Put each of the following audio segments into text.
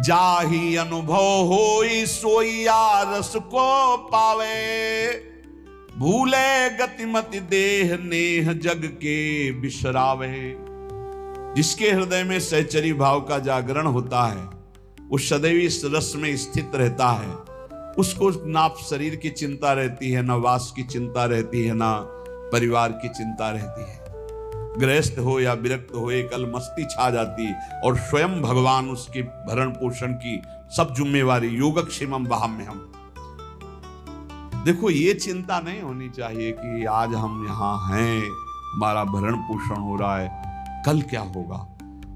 जाही अनुभव होई सोईया रस को पावे, भूले गतिमति देह नेह जग के बिसरावे। जिसके हृदय में सहचरी भाव का जागरण होता है, वो सदैव इस रस में स्थित रहता है। उसको ना शरीर की चिंता रहती है, ना वास की चिंता रहती है, ना परिवार की चिंता रहती है। गृहस्थ हो या विरक्त हो, एक अलमस्ती छा जाती और स्वयं भगवान उसके भरण पोषण की सब जिम्मेवारी। योगक्षेमम वहाम्यहम्। देखो, ये चिंता नहीं होनी चाहिए कि आज हम यहाँ हैं, हमारा भरण पोषण हो रहा है, कल क्या होगा।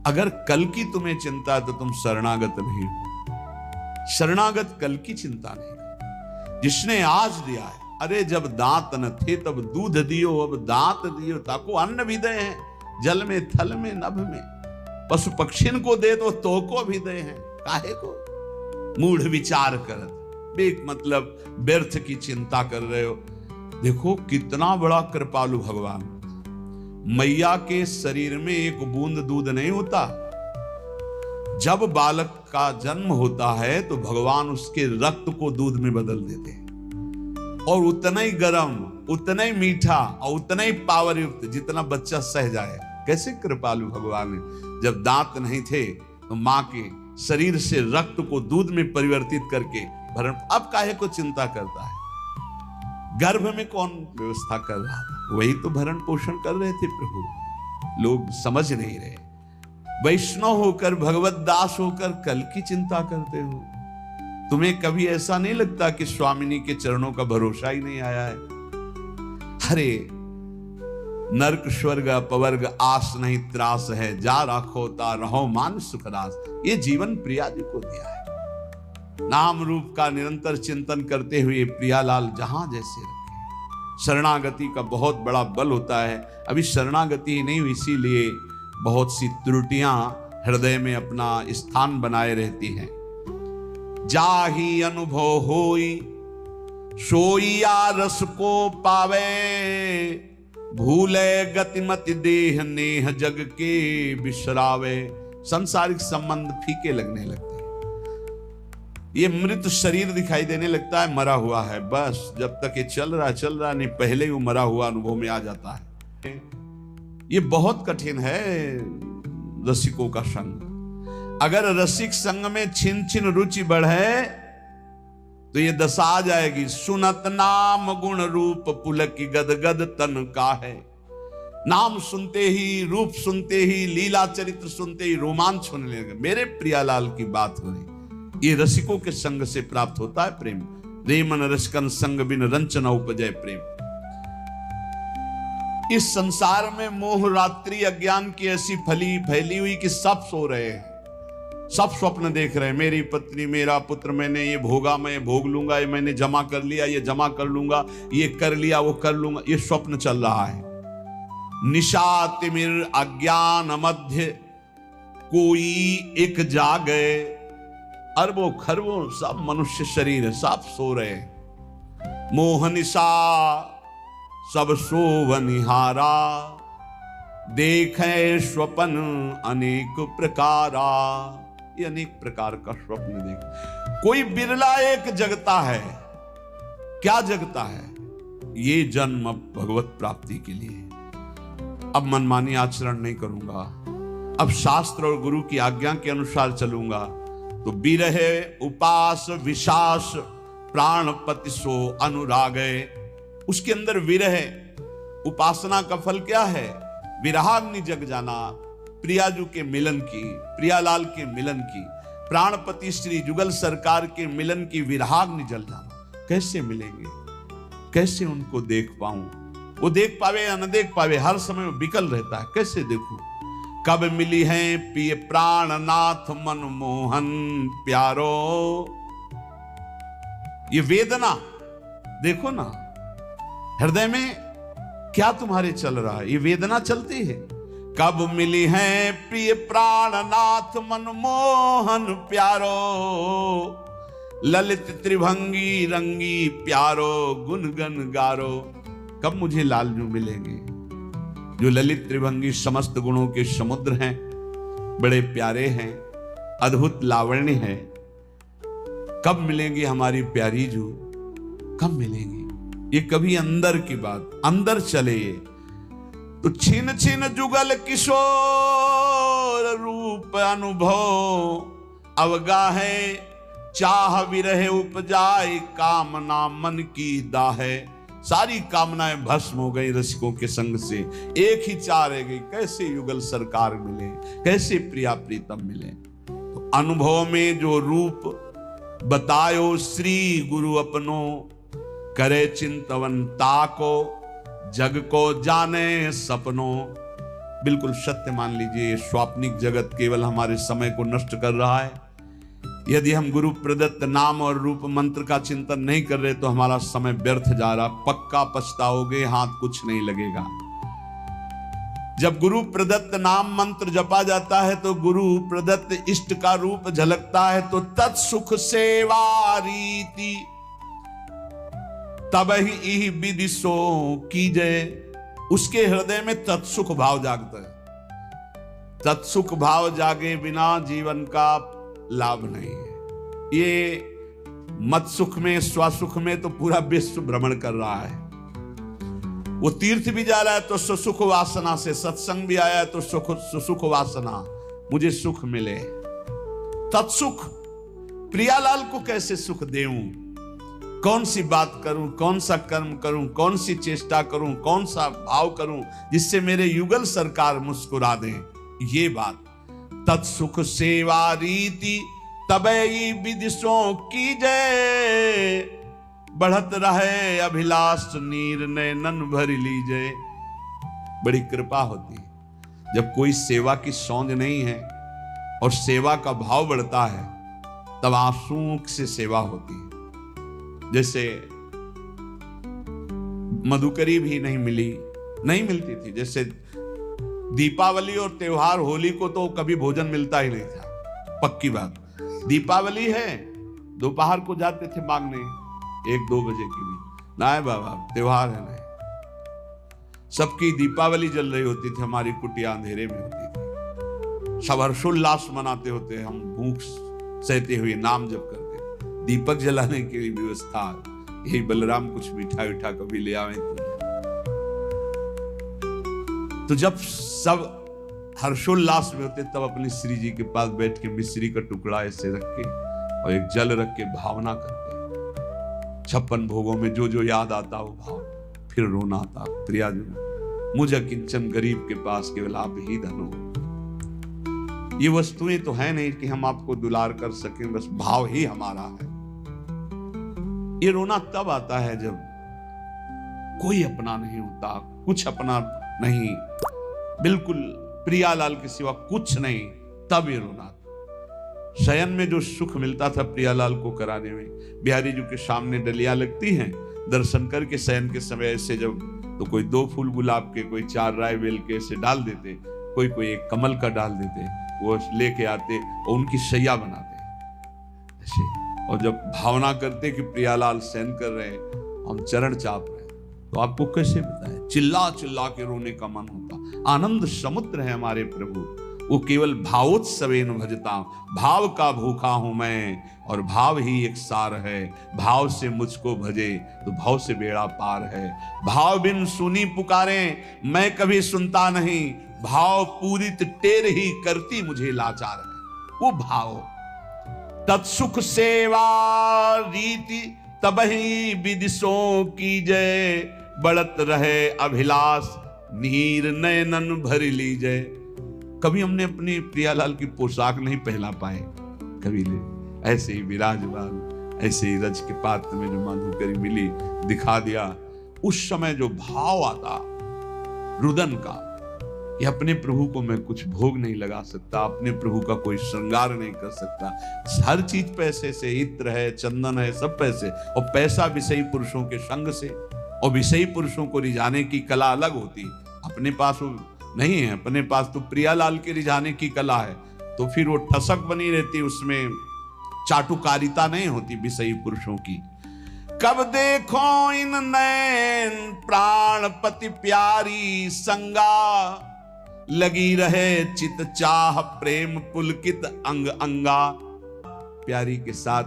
अगर कल की तुम्हें चिंता है तो तुम शरणागत नहीं हो। शरणागत कल की चिंता नहीं। जिसने आज दिया है, अरे जब दांत न थे तब दूध दियो, अब दांत दियो ताको अन्न भी दे हैं। जल में थल में नभ में पशु पक्षिन को दे दो तो को भी दे हैं। काहे को मूढ़ विचार करत, बेक मतलब व्यर्थ की चिंता कर रहे हो। देखो कितना बड़ा कृपालु भगवान। मैया के शरीर में एक बूंद दूध नहीं होता। जब बालक का जन्म होता है तो भगवान उसके रक्त को दूध में बदल देते हैं, और उतना ही गर्म, उतना ही मीठा और उतना ही पावर युक्त जितना बच्चा सह जाए। कैसे कृपालु भगवान है। जब दांत नहीं थे तो मां के शरीर से रक्त को दूध में परिवर्तित करके भरण, अब काहे को चिंता करता है। गर्भ में कौन व्यवस्था कर रहा था, वही तो भरण पोषण कर रहे थे प्रभु। लोग समझ नहीं रहे। वैष्णव होकर, भगवत दास होकर कल की चिंता करते हो। तुम्हें कभी ऐसा नहीं लगता कि स्वामिनी के चरणों का भरोसा ही नहीं आया है। अरे नरक स्वर्ग अपवर्ग आस नहीं त्रास है, जा राखो ता रहो मान सुखरास। ये जीवन प्रिया जी को दिया है। नाम रूप का निरंतर चिंतन करते हुए प्रियालाल जहां जैसे रखे। शरणागति का बहुत बड़ा बल होता है। अभी शरणागति ही नहीं हुई, इसीलिए बहुत सी त्रुटियां हृदय में अपना स्थान बनाए रहती हैं। जाही अनुभव होई सोईया रस को पावे, भूले गतिमति देह नेह जग के बिसरावे। सांसारिक संबंध फीके लगने लगते हैं। ये मृत शरीर दिखाई देने लगता है, मरा हुआ है। बस जब तक ये चल रहा नहीं, पहले ही वो मरा हुआ अनुभव में आ जाता है। ये बहुत कठिन है रसिकों का संग। अगर रसिक संग में छिन छिन रुचि बढ़े तो ये दशा आ जाएगी। सुनत नाम गुण रूप पुलकी गदगद तन का है। नाम सुनते ही, रूप सुनते ही, लीला चरित्र सुनते ही रोमांच होने लगे। मेरे प्रियालाल की बात हो रही। ये रसिकों के संग से प्राप्त होता है प्रेम। रे मन रसकन संग बिन रंचन उपजय प्रेम। इस संसार में मोह रात्रि अज्ञान की ऐसी फैली हुई कि सब सो रहे हैं, सब स्वप्न देख रहे हैं। मेरी पत्नी, मेरा पुत्र, मैंने ये भोगा, मैं भोग लूंगा, ये मैंने जमा कर लिया, ये जमा कर लूंगा, ये कर लिया, वो कर लूंगा। ये स्वप्न चल रहा है। निशा तिमिर अज्ञान मध्य कोई एक जागे। अरबों खरबों सब मनुष्य शरीर है, सब सो रहे हैं। मोह निशा सब सोवनिहारा, देखे स्वप्न अनेक प्रकारा। ये अनेक प्रकार का स्वप्न देख। कोई बिरला एक जगता है। क्या जगता है? ये जन्म भगवत प्राप्ति के लिए। अब मनमानी आचरण नहीं करूंगा, अब शास्त्र और गुरु की आज्ञा के अनुसार चलूंगा तो बिरहे उपास विशास प्राणपति सो अनुरागे। उसके अंदर विरह, उपासना का फल क्या है? विरहाग्नि जग जाना, प्रियाजू के मिलन की, प्रियालाल के मिलन की, प्राणपति श्री जुगल सरकार के मिलन की विरहाग्नि जल जाना। कैसे मिलेंगे, कैसे उनको देख पाऊं? वो देख पावे या न देख पावे, हर समय वो बिकल रहता है। कैसे देखूं? कब मिली है प्रिय प्राणनाथ मनमोहन प्यारो। ये वेदना देखो ना, हृदय में क्या तुम्हारे चल रहा है? ये वेदना चलती है। कब मिली है प्रिय प्राणनाथ मनमोहन प्यारो, ललित त्रिभंगी रंगी प्यारो गुणगन गारो। कब मुझे लालजू मिलेंगे जो ललित त्रिभंगी समस्त गुणों के समुद्र हैं, बड़े प्यारे हैं, अद्भुत लावण्य है। कब मिलेंगी हमारी प्यारी जू, कब मिलेंगी? ये कभी अंदर की बात, अंदर चले ये तो छिन छिन जुगल किशोर रूप अनुभव अवगाहे चाह विरह उपजाए कामना मन की दाहे। सारी कामनाएं भस्म हो गई रसिकों के संग से, एक ही चाह रह गई कैसे युगल सरकार मिले, कैसे प्रिया प्रीतम मिले। तो अनुभव में जो रूप बतायो श्री गुरु अपनो करे चिंतवन ताको जग को जाने सपनों। बिल्कुल सत्य मान लीजिए, स्वाप्निक जगत केवल हमारे समय को नष्ट कर रहा है। यदि हम गुरु प्रदत्त नाम और रूप मंत्र का चिंतन नहीं कर रहे तो हमारा समय व्यर्थ जा रहा, पक्का पछताओगे, हाथ कुछ नहीं लगेगा। जब गुरु प्रदत्त नाम मंत्र जपा जाता है तो गुरु प्रदत्त इष्ट का रूप झलकता है, तो तत्सुख सेवा रीति तब ही विधि सो कीजे। उसके हृदय में तत्सुख भाव जागता है। तत्सुख भाव जागे बिना जीवन का लाभ नहीं है। ये मत सुख में, स्वसुख में तो पूरा विश्व भ्रमण कर रहा है। वो तीर्थ भी जा रहा है तो सुसुख वासना से, सत्संग भी आया है तो सुसुख वासना, मुझे सुख मिले। तत्सुख प्रियालाल को कैसे सुख देऊं, कौन सी बात करूं, कौन सा कर्म करूं, कौन सी चेष्टा करूं, कौन सा भाव करूं जिससे मेरे युगल सरकार मुस्कुरा दें। ये बात तत्सुख सेवा रीति तबई विदिशों की जय। बढ़त रहे अभिलाष नीर नैनन भर लीजे। बड़ी कृपा होती है जब कोई सेवा की सौंध नहीं है और सेवा का भाव बढ़ता है, तब आंसुओं से सेवा होती है। जैसे मधुकरी भी नहीं मिलती थी। जैसे दीपावली और त्योहार होली को तो कभी भोजन मिलता ही नहीं था, पक्की बात। दीपावली है, दोपहर को जाते थे मांगने 1-2 बजे की भी, ना बाबा त्योहार है नहीं। सबकी दीपावली जल रही होती थी, हमारी कुटिया अंधेरे में होती थी। सब हर्षोल्लास मनाते होते, हम भूख सहते हुए नाम जप करते। दीपक जलाने की व्यवस्था, यही बलराम कुछ मीठा मीठा कभी ले आवे तो जब सब हर्षोल्लास में होते तब अपने श्री जी के पास बैठ के मिश्री का टुकड़ा ऐसे रख के और एक जल रख के भावना करते। 56 भोगों में जो जो याद आता वो भाव, फिर रोना आता। प्रिया जी मुझ किंचन गरीब के पास केवल आप ही धन हो। ये वस्तुएं तो है नहीं कि हम आपको दुलार कर सकें, बस भाव ही हमारा है। ये रोना तब आता है जब कोई अपना नहीं होता, कुछ अपना नहीं, बिल्कुल प्रियालाल के सिवा कुछ नहीं, तब ये रोना। शयन में जो सुख मिलता था प्रियालाल को कराने में, बिहारी जी के सामने डलियां लगती हैं, दर्शन करके शयन के समय ऐसे जब तो कोई 2 फूल गुलाब के, कोई 4 राय बेल के ऐसे डाल देते, कोई एक कमल का डाल देते, वो लेके आते और उनकी शैया बनाते ऐसे। और जब भावना करते कि प्रियालाल सहन कर रहे हैं, हम चरण चाप रहे हैं, तो आपको कैसे बताएं, चिल्ला चिल्ला के रोने का मन होता। आनंद समुद्र है हमारे प्रभु, वो केवल भावोत्सवेन भजता। भाव का भूखा हूं मैं और भाव ही एक सार है। भाव से मुझको भजे तो भाव से बेड़ा पार है। भाव बिन सुनी पुकारे मैं कभी सुनता नहीं। भाव पूरित टेर ही करती मुझे लाचार है। वो भाव तत्सुख सेवा रीति तबहि विदिशों की जय। बढ़त रहे अभिलाष नीर नयनन भर लीजय। कभी हमने अपनी प्रियालाल की पोशाक नहीं पहना पाए, कभी ले ऐसे ही विराजमान, ऐसे ही रज के पात्र में जो मधुकरी मिली दिखा दिया। उस समय जो भाव आता रुदन का, ये अपने प्रभु को मैं कुछ भोग नहीं लगा सकता, अपने प्रभु का कोई श्रृंगार नहीं कर सकता। हर चीज पैसे से, इत्र है, चंदन है, सब पैसे। और पैसा विषयी पुरुषों के संग से, और विषयी पुरुषों को रिझाने की कला अलग होती, अपने पास वो नहीं है। अपने पास तो प्रियालाल के रिझाने की कला है, तो फिर वो ठसक बनी रहती, उसमें चाटुकारिता नहीं होती विषयी पुरुषों की। कब देखो इन नैन प्राणपति प्यारी संगा। लगी रहे चित चाह प्रेम पुलकित अंग अंगा। प्यारी के साथ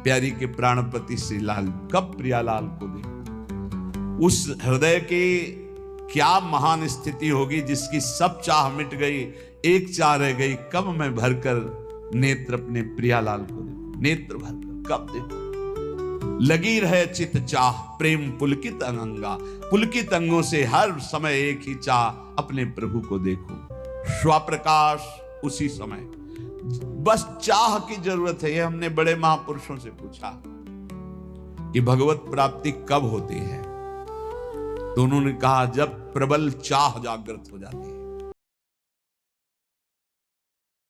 प्यारी के प्राणपति श्री लाल कब प्रियालाल को देखो। उस हृदय के क्या महान स्थिति होगी जिसकी सब चाह मिट गई, एक चाह रह गई, कब मैं भरकर नेत्र अपने प्रियालाल को देखूं, नेत्र भरकर कब देखूं। लगी रहे चित चाह प्रेम पुलकित अंगा, पुलकित अंगों से हर समय एक ही चाह अपने प्रभु को देखो। स्वप्रकाश उसी समय, बस चाह की जरूरत है। ये हमने बड़े महापुरुषों से पूछा कि भगवत प्राप्ति कब होती है, तो उन्होंने कहा जब प्रबल चाह जागृत हो जाती है।